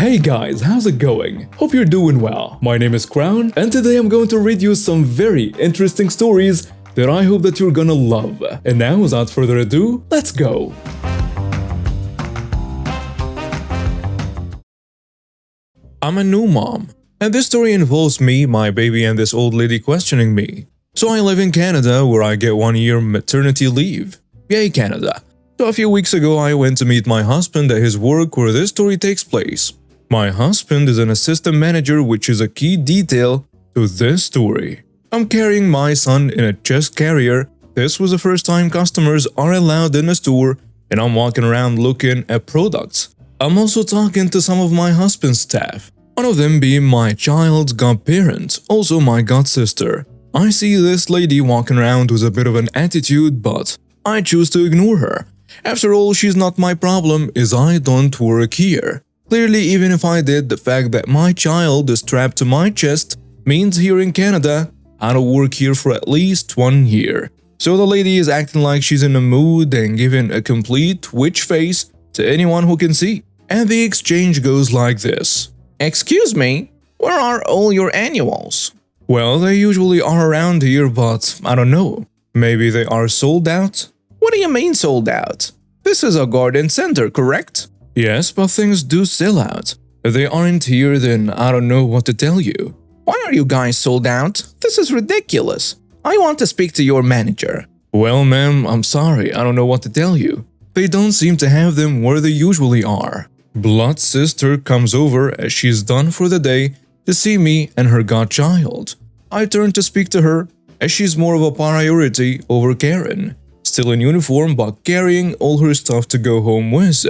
Hey guys, how's it going? Hope you're doing well. My name is Crown, and today I'm going to read you some very interesting stories that I hope that you're gonna love. And now, without further ado, let's go! I'm a new mom, and this story involves me, my baby, and this old lady questioning me. So I live in Canada, where I get 1 year maternity leave. Yay, Canada! So a few weeks ago, I went to meet my husband at his work where this story takes place. My husband is an assistant manager, which is a key detail to this story. I'm carrying my son in a chest carrier. This was the first time customers are allowed in the store, and I'm walking around looking at products. I'm also talking to some of my husband's staff, one of them being my child's godparent, also my godsister. I see this lady walking around with a bit of an attitude, but I choose to ignore her. After all, she's not my problem, as I don't work here. Clearly, even if I did, the fact that my child is strapped to my chest means here in Canada, I don't work here for at least 1 year. So the lady is acting like she's in a mood and giving a complete witch face to anyone who can see. And the exchange goes like this. Excuse me, where are all your annuals? Well, they usually are around here, but I don't know. Maybe they are sold out? What do you mean sold out? This is a garden center, correct? Yes, but things do sell out. If they aren't here, then I don't know what to tell you. Why are you guys sold out? This is ridiculous. I want to speak to your manager. Well, ma'am, I'm sorry, I don't know what to tell you. They don't seem to have them where they usually are. Blood sister comes over as she's done for the day to see me and her godchild. I turn to speak to her as she's more of a priority over Karen. Still in uniform but carrying all her stuff to go home with.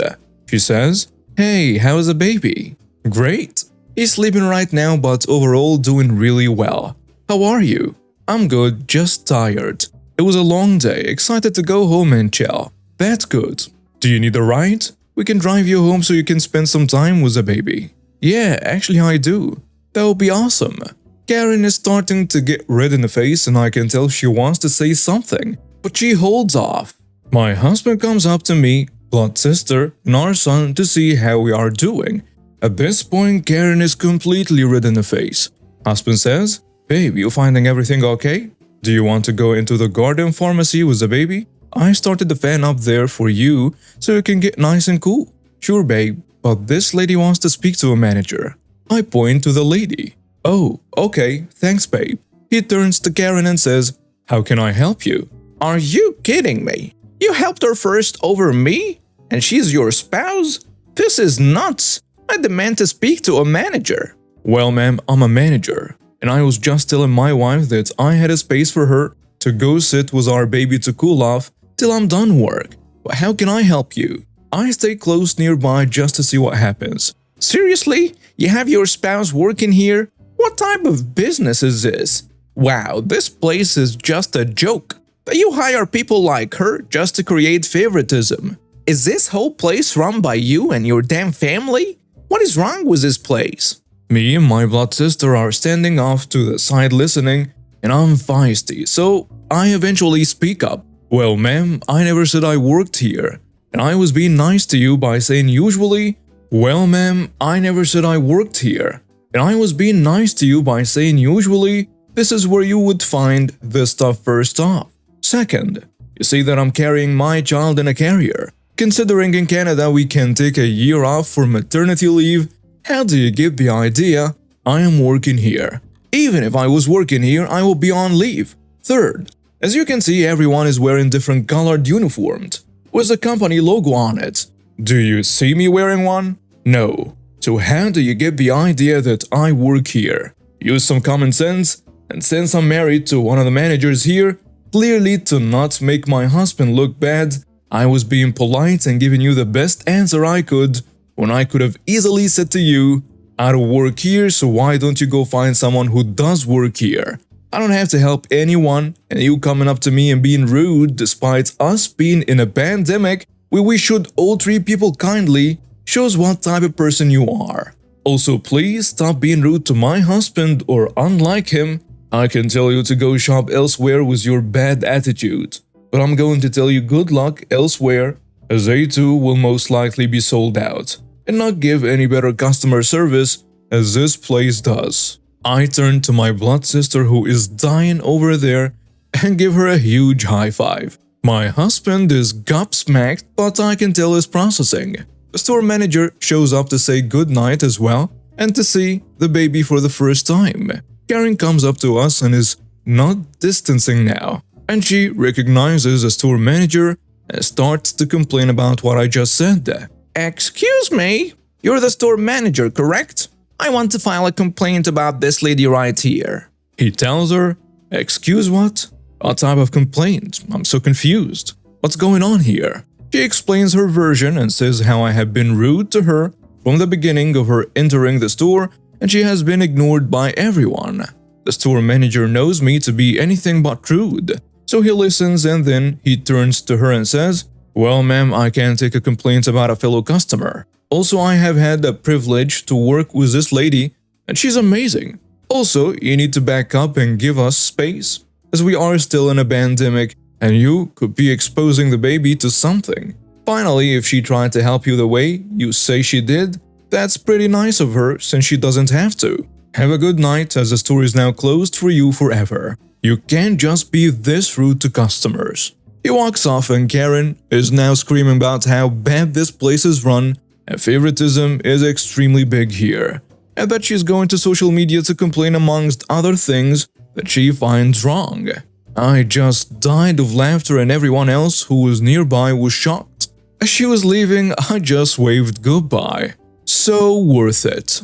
She says, "Hey, how's the baby?" "Great. He's sleeping right now but overall doing really well. How are you?" "I'm good, just tired. It was a long day, excited to go home and chill." "That's good. Do you need a ride? We can drive you home so you can spend some time with the baby." "Yeah, actually I do. That would be awesome." Karen is starting to get red in the face and I can tell she wants to say something, but she holds off. My husband comes up to me, blood sister, and our son to see how we are doing. At this point, Karen is completely red in the face. Husband says, "Babe, you finding everything okay? Do you want to go into the garden pharmacy with the baby? I started the fan up there for you so you can get nice and cool." "Sure, babe, but this lady wants to speak to a manager." I point to the lady. "Oh, okay, thanks, babe." He turns to Karen and says, "How can I help you?" Are you kidding me? You helped her first over me? And she's your spouse? This is nuts. I demand to speak to a manager. "Well, ma'am, I'm a manager, and I was just telling my wife that I had a space for her to go sit with our baby to cool off till I'm done work. But how can I help you?" I stay close nearby just to see what happens. Seriously? You have your spouse working here? What type of business is this? Wow, this place is just a joke. That you hire people like her just to create favoritism. Is this whole place run by you and your damn family? What is wrong with this place? Me and my blood sister are standing off to the side listening, and I'm feisty, so I eventually speak up. "Well, ma'am, I never said I worked here, and I was being nice to you by saying usually." "Well, ma'am, I never said I worked here, and I was being nice to you by saying usually this is where you would find this stuff first off. Second, you see that I'm carrying my child in a carrier. Considering in Canada we can take a year off for maternity leave, how do you get the idea I am working here? Even if I was working here, I will be on leave. Third, as you can see, everyone is wearing different colored uniforms with the company logo on it. Do you see me wearing one? No. So how do you get the idea that I work here? Use some common sense, and since I'm married to one of the managers here, clearly to not make my husband look bad, I was being polite and giving you the best answer I could when I could have easily said to you, "I don't work here, so why don't you go find someone who does work here?" I don't have to help anyone, and you coming up to me and being rude despite us being in a pandemic where we should all treat people kindly shows what type of person you are. Also, please stop being rude to my husband or unlike him. I can tell you to go shop elsewhere with your bad attitude, but I'm going to tell you good luck elsewhere, as they too will most likely be sold out. and not give any better customer service as this place does. I turn to my blood sister who is dying over there and give her a huge high five. My husband is gobsmacked, but I can tell he's processing. The store manager shows up to say goodnight as well and to see the baby for the first time. Karen comes up to us and is not distancing now, and she recognizes the store manager and starts to complain about what I just said. Excuse me? You're the store manager, correct? I want to file a complaint about this lady right here. He tells her, "Excuse what? What type of complaint? I'm so confused. What's going on here?" She explains her version and says how I have been rude to her from the beginning of her entering the store and she has been ignored by everyone. The store manager knows me to be anything but rude, so he listens and then he turns to her and says, "Well, ma'am, I can't take a complaint about a fellow customer. Also, I have had the privilege to work with this lady and she's amazing. Also, you need to back up and give us space, as we are still in a pandemic and you could be exposing the baby to something. Finally, if she tried to help you the way you say she did, that's pretty nice of her since she doesn't have to. Have a good night as the store is now closed for you forever. You can't just be this rude to customers." He walks off and Karen is now screaming about how bad this place is run and favoritism is extremely big here, and that she's going to social media to complain amongst other things that she finds wrong. I just died of laughter and everyone else who was nearby was shocked. As she was leaving, I just waved goodbye. So worth it.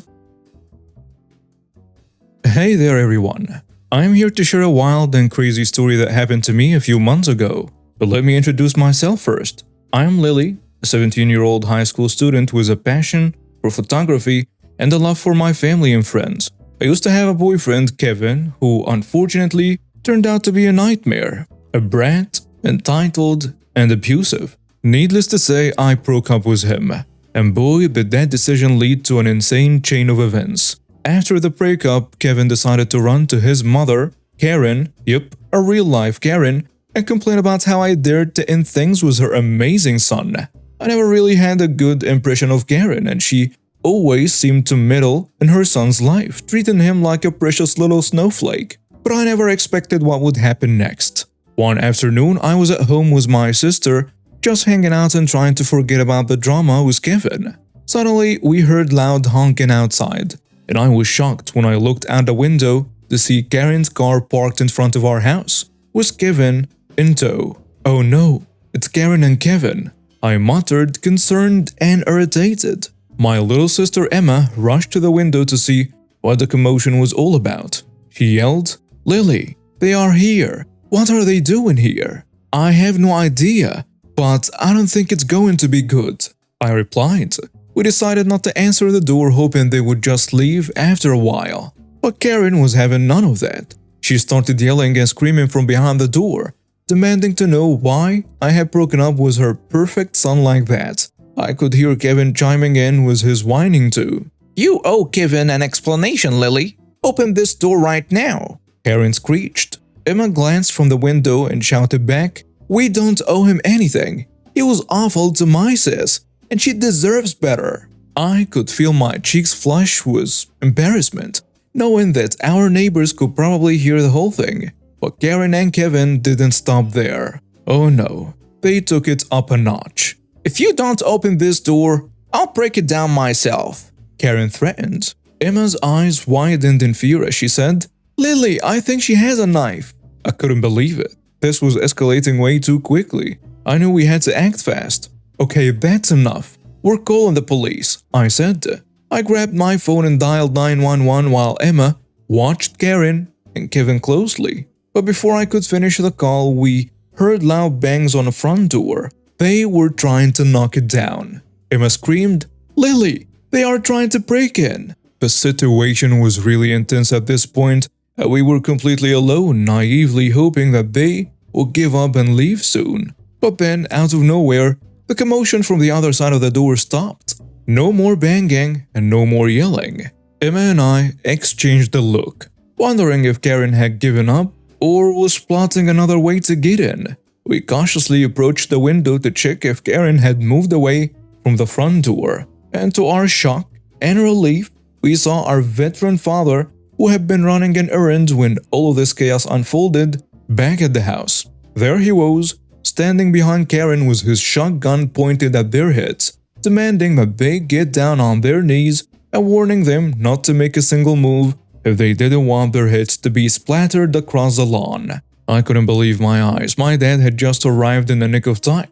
Hey there everyone. I'm here to share a wild and crazy story that happened to me a few months ago. But let me introduce myself first. I'm Lily, a 17-year-old high school student with a passion for photography and a love for my family and friends. I used to have a boyfriend, Kevin, who unfortunately turned out to be a nightmare, a brat, entitled, and abusive. Needless to say, I broke up with him. And boy, did that decision lead to an insane chain of events. After the breakup, Kevin decided to run to his mother, Karen, yep, a real-life Karen, and complain about how I dared to end things with her amazing son. I never really had a good impression of Karen, and she always seemed to meddle in her son's life, treating him like a precious little snowflake. But I never expected what would happen next. One afternoon, I was at home with my sister, just hanging out and trying to forget about the drama with Kevin. Suddenly, we heard loud honking outside, and I was shocked when I looked out the window to see Karen's car parked in front of our house, with Kevin in tow. "Oh no, it's Karen and Kevin," I muttered, concerned and irritated. My little sister Emma rushed to the window to see what the commotion was all about. She yelled, "Lily, they are here. What are they doing here?" "I have no idea, but I don't think it's going to be good," I replied. We decided not to answer the door, hoping they would just leave after a while. But Karen was having none of that. She started yelling and screaming from behind the door, demanding to know why I had broken up with her perfect son like that. I could hear Kevin chiming in with his whining too. "You owe Kevin an explanation, Lily. Open this door right now," Karen screeched. Emma glanced from the window and shouted back, "We don't owe him anything. He was awful to my sis, and she deserves better." I could feel my cheeks flush with embarrassment, knowing that our neighbors could probably hear the whole thing. But Karen and Kevin didn't stop there. Oh no, they took it up a notch. "If you don't open this door, I'll break it down myself," Karen threatened. Emma's eyes widened in fear as she said, "Lily, I think she has a knife." I couldn't believe it. This was escalating way too quickly. I knew we had to act fast. "Okay, that's enough. We're calling the police," I said. I grabbed my phone and dialed 911 while Emma watched Karen and Kevin closely. But before I could finish the call, we heard loud bangs on the front door. They were trying to knock it down. Emma screamed, "Lily, they are trying to break in." The situation was really intense at this point, and we were completely alone, naively hoping that they would give up and leave soon. But then, out of nowhere, the commotion from the other side of the door stopped. No more banging and no more yelling. Emma and I exchanged a look, wondering if Karen had given up or was plotting another way to get in. We cautiously approached the window to check if Karen had moved away from the front door. And to our shock and relief, we saw our veteran father, who had been running an errand when all of this chaos unfolded, back at the house. There he was, standing behind Karen with his shotgun pointed at their heads, demanding that they get down on their knees and warning them not to make a single move if they didn't want their heads to be splattered across the lawn. I couldn't believe my eyes. My dad had just arrived in the nick of time.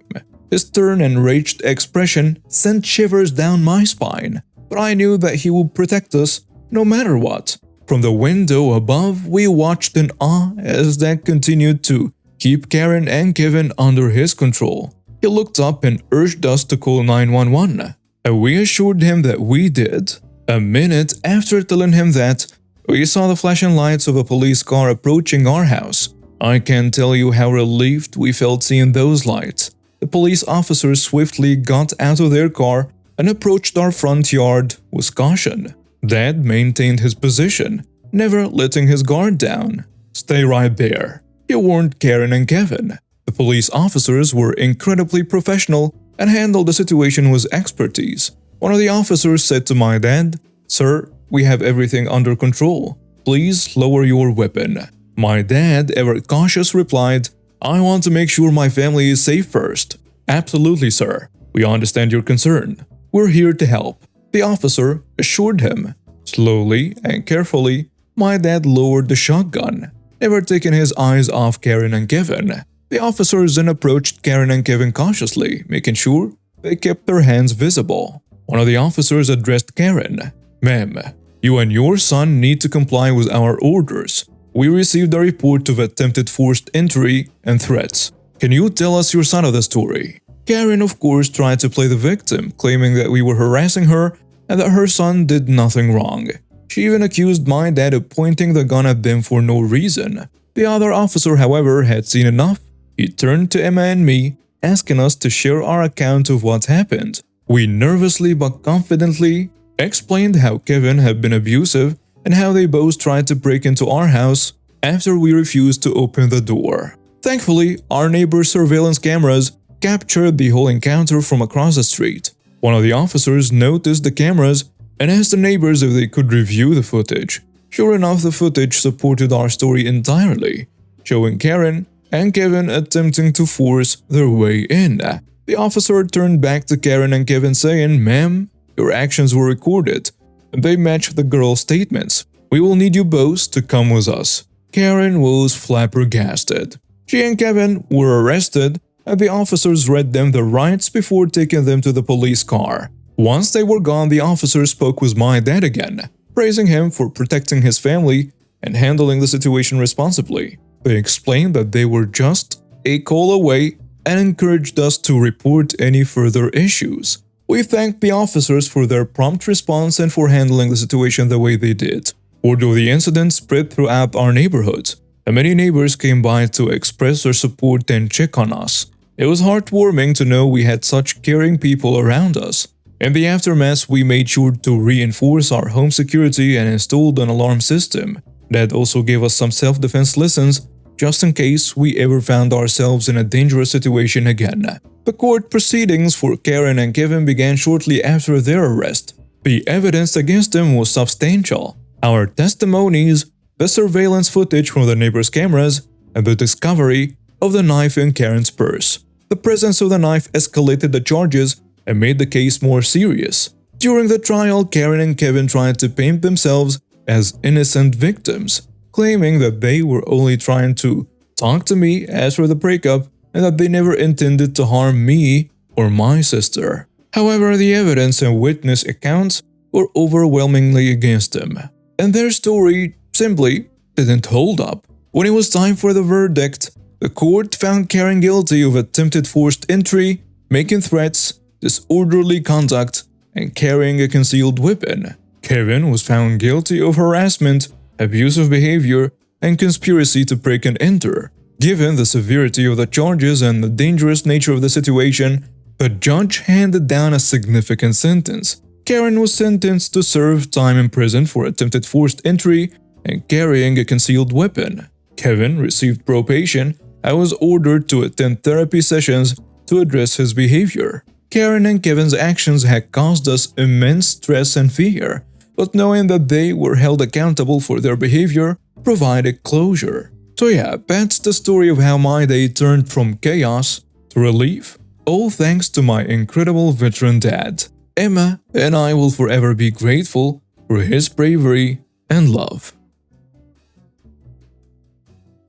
His stern, enraged expression sent shivers down my spine, but I knew that he would protect us no matter what. From the window above, we watched in awe as Dad continued to keep Karen and Kevin under his control. He looked up and urged us to call 911, and we assured him that we did. A minute after telling him that, we saw the flashing lights of a police car approaching our house. I can't tell you how relieved we felt seeing those lights. The police officers swiftly got out of their car and approached our front yard with caution. Dad maintained his position, never letting his guard down. "Stay right there," he warned Karen and Kevin. The police officers were incredibly professional and handled the situation with expertise. One of the officers said to my dad, "Sir, we have everything under control. Please lower your weapon." My dad, ever cautious, replied, "I want to make sure my family is safe first." "Absolutely, sir. We understand your concern. We're here to help," the officer assured him. Slowly and carefully, my dad lowered the shotgun, never taking his eyes off Karen and Kevin. The officers then approached Karen and Kevin cautiously, making sure they kept their hands visible. One of the officers addressed Karen. "Ma'am, you and your son need to comply with our orders. We received a report of attempted forced entry and threats. Can you tell us your side of the story?" Karen, of course, tried to play the victim, claiming that we were harassing her and that her son did nothing wrong. She even accused my dad of pointing the gun at them for no reason. The other officer, however, had seen enough. He turned to Emma and me, asking us to share our account of what happened. We nervously but confidently explained how Kevin had been abusive and how they both tried to break into our house after we refused to open the door. Thankfully, our neighbor's surveillance cameras captured the whole encounter from across the street. One of the officers noticed the cameras and asked the neighbors if they could review the footage. Sure enough, the footage supported our story entirely, showing Karen and Kevin attempting to force their way in. The officer turned back to Karen and Kevin saying, "Ma'am, your actions were recorded, and they match the girl's statements. We will need you both to come with us." Karen was flabbergasted. She and Kevin were arrested, and the officers read them their rights before taking them to the police car. Once they were gone, the officer spoke with my dad again, praising him for protecting his family and handling the situation responsibly. They explained that they were just a call away and encouraged us to report any further issues. We thanked the officers for their prompt response and for handling the situation the way they did. Word of the incident spread throughout our neighborhood, and many neighbors came by to express their support and check on us. It was heartwarming to know we had such caring people around us. In the aftermath, we made sure to reinforce our home security and installed an alarm system. Dad also gave us some self-defense lessons just in case we ever found ourselves in a dangerous situation again. The court proceedings for Karen and Kevin began shortly after their arrest. The evidence against them was substantial. Our testimonies, the surveillance footage from the neighbors' cameras, and the discovery of the knife in Karen's purse. The presence of the knife escalated the charges and made the case more serious. During the trial, Karen and Kevin tried to paint themselves as innocent victims, claiming that they were only trying to talk to me after the breakup and that they never intended to harm me or my sister. However, the evidence and witness accounts were overwhelmingly against them, and their story simply didn't hold up. When it was time for the verdict, the court found Karen guilty of attempted forced entry, making threats, disorderly conduct, and carrying a concealed weapon. Kevin was found guilty of harassment, abusive behavior, and conspiracy to break and enter. Given the severity of the charges and the dangerous nature of the situation, the judge handed down a significant sentence. Karen was sentenced to serve time in prison for attempted forced entry and carrying a concealed weapon. Kevin received probation and was ordered to attend therapy sessions to address his behavior. Karen and Kevin's actions had caused us immense stress and fear, but knowing that they were held accountable for their behavior provided closure. So yeah, that's the story of how my day turned from chaos to relief, all thanks to my incredible veteran dad. Emma and I will forever be grateful for his bravery and love.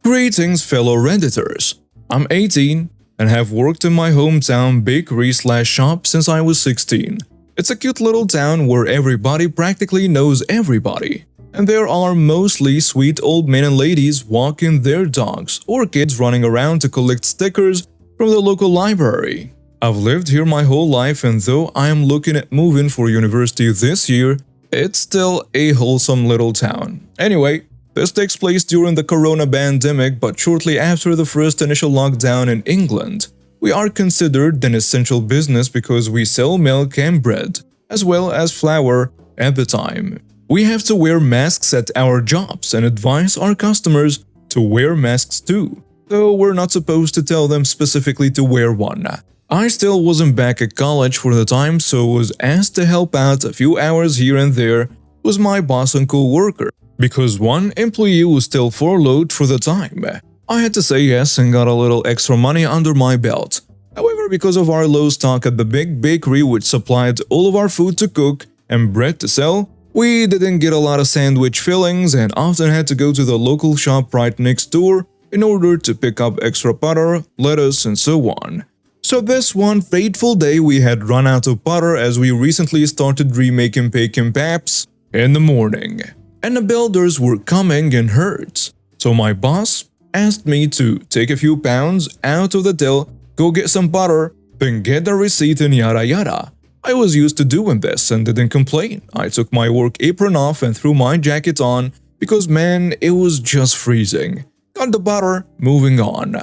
Greetings fellow Redditors. I'm 18 and have worked in my hometown bakery/shop since I was 16. It's a cute little town where everybody practically knows everybody, and there are mostly sweet old men and ladies walking their dogs or kids running around to collect stickers from the local library. I've lived here my whole life, and though I am looking at moving for university this year, it's still a wholesome little town. Anyway, this takes place during the corona pandemic, but shortly after the first initial lockdown in England. We are considered an essential business because we sell milk and bread, as well as flour at the time. We have to wear masks at our jobs and advise our customers to wear masks too, though we're not supposed to tell them specifically to wear one. I still wasn't back at college for the time, so was asked to help out a few hours here and there with my boss and co-worker, because one employee was still furloughed for the time. I had to say yes and got a little extra money under my belt. However, because of our low stock at the big bakery which supplied all of our food to cook and bread to sell, we didn't get a lot of sandwich fillings and often had to go to the local shop right next door in order to pick up extra butter, lettuce, and so on. So this one fateful day we had run out of butter as we recently started remaking bacon paps in the morning, and the builders were coming in herds. So my boss asked me to take a few pounds out of the till, go get some butter, then get the receipt and yada yada. I was used to doing this and didn't complain. I took my work apron off and threw my jacket on because man, it was just freezing. Got the butter, moving on.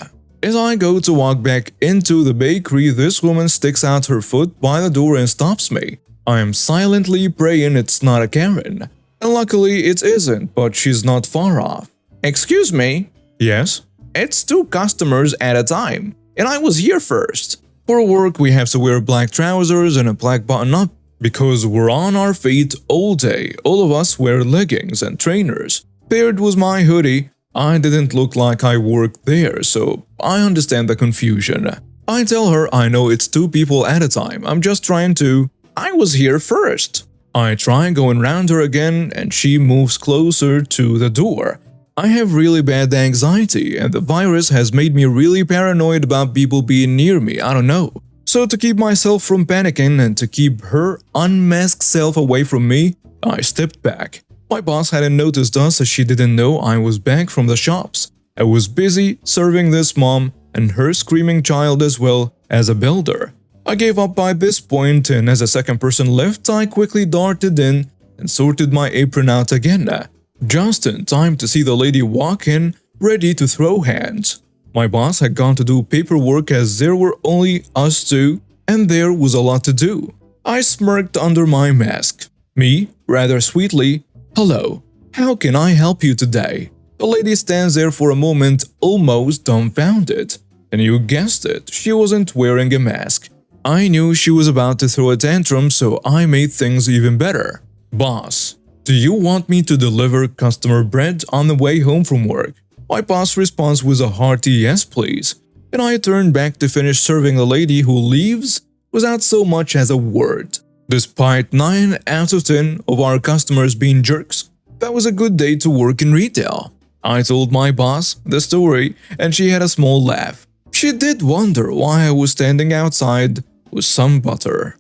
As I go to walk back into the bakery, this woman sticks out her foot by the door and stops me. I am silently praying it's not a Karen. And luckily it isn't, but she's not far off. Excuse me? Yes? It's 2 customers at a time, and I was here first. For work we have to wear black trousers and a black button-up because we're on our feet all day. All of us wear leggings and trainers. Paired with my hoodie, I didn't look like I worked there, so I understand the confusion. I tell her I know it's 2 people at a time, I'm just trying to… I was here first. I try going round her again and she moves closer to the door. I have really bad anxiety and the virus has made me really paranoid about people being near me, I don't know. So to keep myself from panicking and to keep her unmasked self away from me, I stepped back. My boss hadn't noticed us as she didn't know I was back from the shops. I was busy serving this mom and her screaming child as well as a builder. I gave up by this point, and as a second person left, I quickly darted in and sorted my apron out again, just in time to see the lady walk in, ready to throw hands. My boss had gone to do paperwork as there were only us 2, and there was a lot to do. I smirked under my mask. Me, rather sweetly, "Hello, how can I help you today?" The lady stands there for a moment, almost dumbfounded. And you guessed it, she wasn't wearing a mask. I knew she was about to throw a tantrum, so I made things even better. "Boss, do you want me to deliver customer bread on the way home from work?" My boss responds with a hearty "yes please," and I turn back to finish serving the lady who leaves without so much as a word. Despite 9 out of 10 of our customers being jerks, that was a good day to work in retail. I told my boss the story and she had a small laugh. She did wonder why I was standing outside with some butter.